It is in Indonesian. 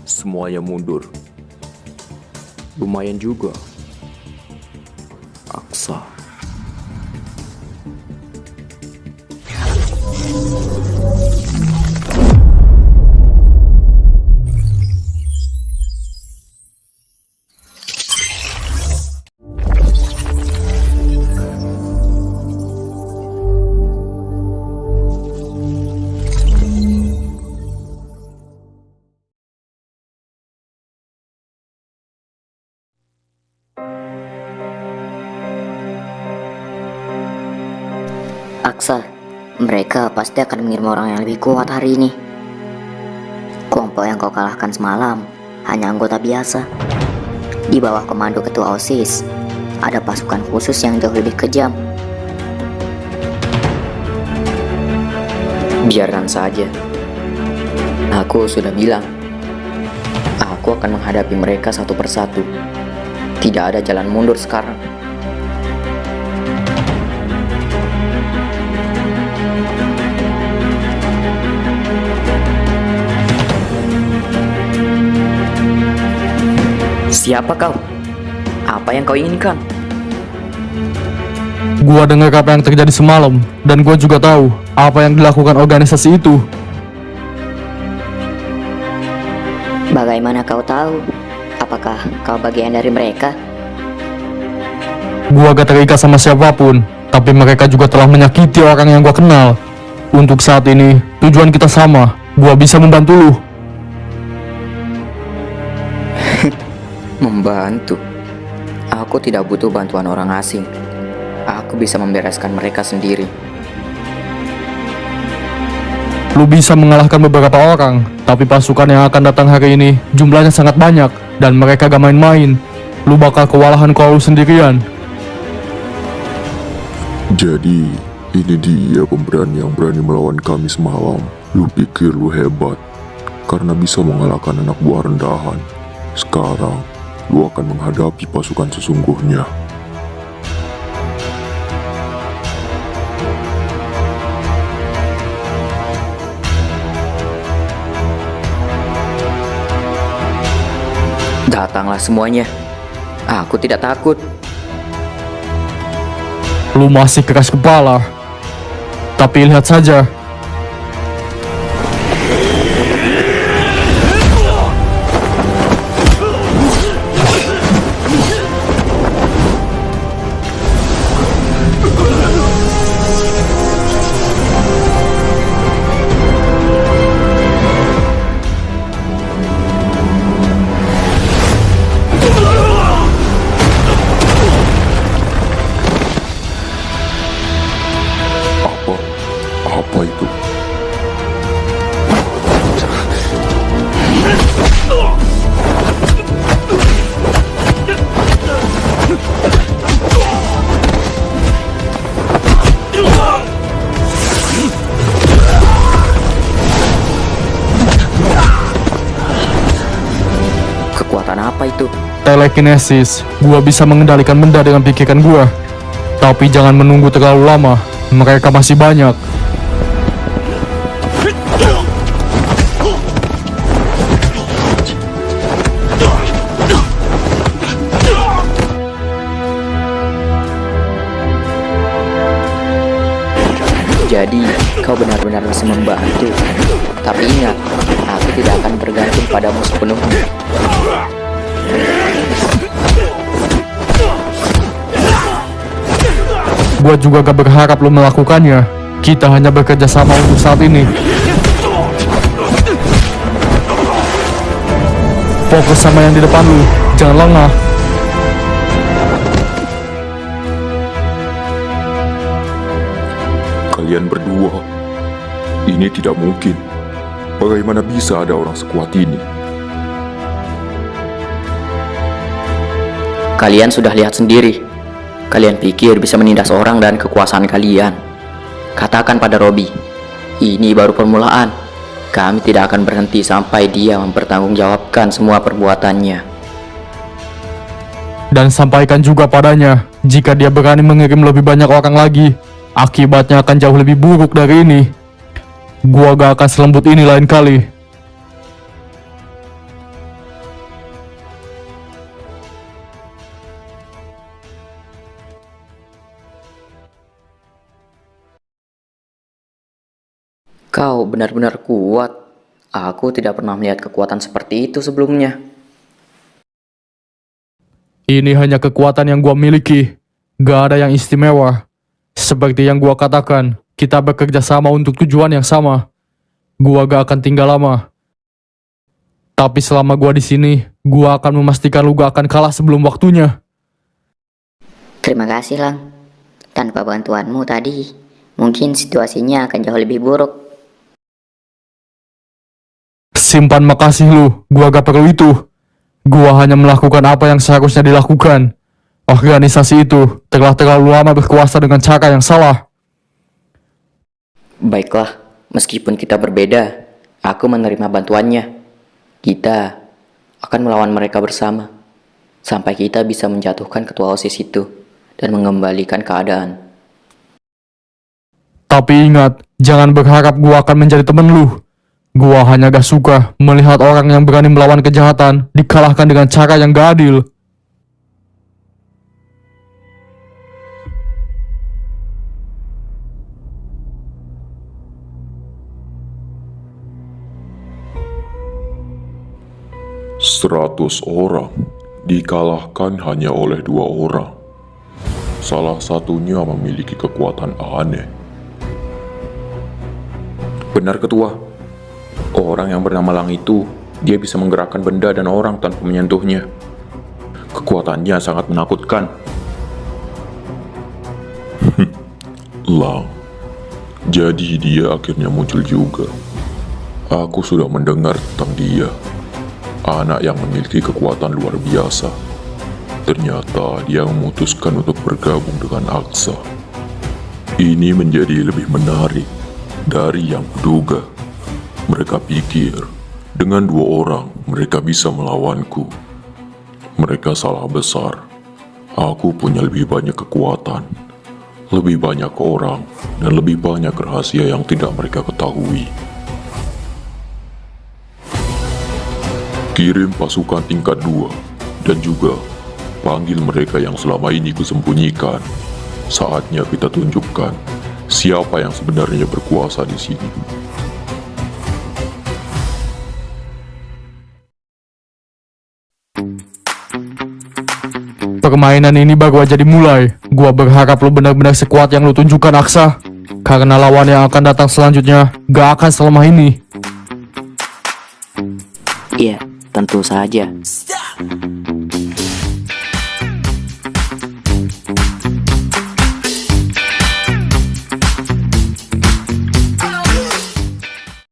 semuanya mundur. Lumayan juga. Aksa. Aksa, mereka pasti akan mengirim orang yang lebih kuat hari ini. Kelompok yang kau kalahkan semalam hanya anggota biasa. Di bawah komando ketua OSIS, ada pasukan khusus yang jauh lebih kejam. Biarkan saja. Aku sudah bilang, aku akan menghadapi mereka satu persatu. Tidak ada jalan mundur sekarang. Siapa kau? Apa yang kau inginkan? Gua dengar apa yang terjadi semalam, dan gua juga tahu apa yang dilakukan organisasi itu. Bagaimana kau tahu? Apakah kau bagian dari mereka? Gua gak terikat sama siapapun, tapi mereka juga telah menyakiti orang yang gua kenal. Untuk saat ini, tujuan kita sama. Gua bisa membantu lu. Membantu? Aku tidak butuh bantuan orang asing. Aku bisa membereskan mereka sendiri. Lu bisa mengalahkan beberapa orang, tapi pasukan yang akan datang hari ini jumlahnya sangat banyak, dan mereka gak main-main. Lu bakal kewalahan kalau lu sendirian. Jadi, ini dia pemberani yang berani melawan kami semalam. Lu pikir lu hebat, karena bisa mengalahkan anak buah rendahan. Sekarang, lu akan menghadapi pasukan sesungguhnya. Datanglah semuanya. Aku tidak takut. Lu masih keras kepala. Tapi lihat saja. Apa itu? Kekuatan apa itu? Telekinesis. Gua bisa mengendalikan benda dengan pikiran gua. Tapi jangan menunggu terlalu lama. Mereka masih banyak. Jadi, kau benar-benar bisa membantu. Tapi ingat, aku tidak akan bergantung padamu sepenuhnya. Gua juga gak berharap lu melakukannya. Kita hanya bekerja sama untuk saat ini. Fokus sama yang di depan lu. Jangan lengah. Kalian berdua, ini tidak mungkin. Bagaimana bisa ada orang sekuat ini? Kalian sudah lihat sendiri. Kalian pikir bisa menindas orang dan kekuasaan kalian. Katakan pada Robi, ini baru permulaan. Kami tidak akan berhenti sampai dia mempertanggungjawabkan semua perbuatannya. Dan sampaikan juga padanya, jika dia berani mengirim lebih banyak orang lagi, akibatnya akan jauh lebih buruk dari ini. Gua gak akan selembut ini lain kali. Kau benar-benar kuat. Aku tidak pernah melihat kekuatan seperti itu sebelumnya. Ini hanya kekuatan yang gua miliki. Gak ada yang istimewa. Seperti yang gua katakan, kita bekerja sama untuk tujuan yang sama. Gua gak akan tinggal lama. Tapi selama gua di sini, gua akan memastikan lu gak akan kalah sebelum waktunya. Terima kasih, Lang. Tanpa bantuanmu tadi, mungkin situasinya akan jauh lebih buruk. Simpan makasih lu, gua gak perlu itu. Gua hanya melakukan apa yang seharusnya dilakukan. Organisasi itu telah terlalu lama berkuasa dengan cara yang salah. Baiklah, meskipun kita berbeda, aku menerima bantuannya. Kita akan melawan mereka bersama, sampai kita bisa menjatuhkan ketua OSIS itu dan mengembalikan keadaan. Tapi ingat, jangan berharap gua akan menjadi temen lu. Gua hanya gak suka melihat orang yang berani melawan kejahatan dikalahkan dengan cara yang gak adil. Seratus orang dikalahkan hanya oleh 2 orang. Salah satunya memiliki kekuatan aneh. Benar ketua, orang yang bernama Lang itu, dia bisa menggerakkan benda dan orang tanpa menyentuhnya. Kekuatannya sangat menakutkan. Lang, jadi dia akhirnya muncul juga. Aku sudah mendengar tentang dia. Anak yang memiliki kekuatan luar biasa. Ternyata dia memutuskan untuk bergabung dengan Aksa. Ini menjadi lebih menarik dari yang kuduga. Mereka pikir dengan 2 orang mereka bisa melawanku. Mereka salah besar. Aku punya lebih banyak kekuatan, lebih banyak orang, dan lebih banyak rahasia yang tidak mereka ketahui. Kirim pasukan tingkat 2 dan juga panggil mereka yang selama ini kusembunyikan. Saatnya kita tunjukkan siapa yang sebenarnya berkuasa di sini. Permainan ini baru aja dimulai. Gua berharap lu benar-benar sekuat yang lu tunjukkan, Aksa. Karena lawan yang akan datang selanjutnya gak akan selemah ini. Iya, tentu saja.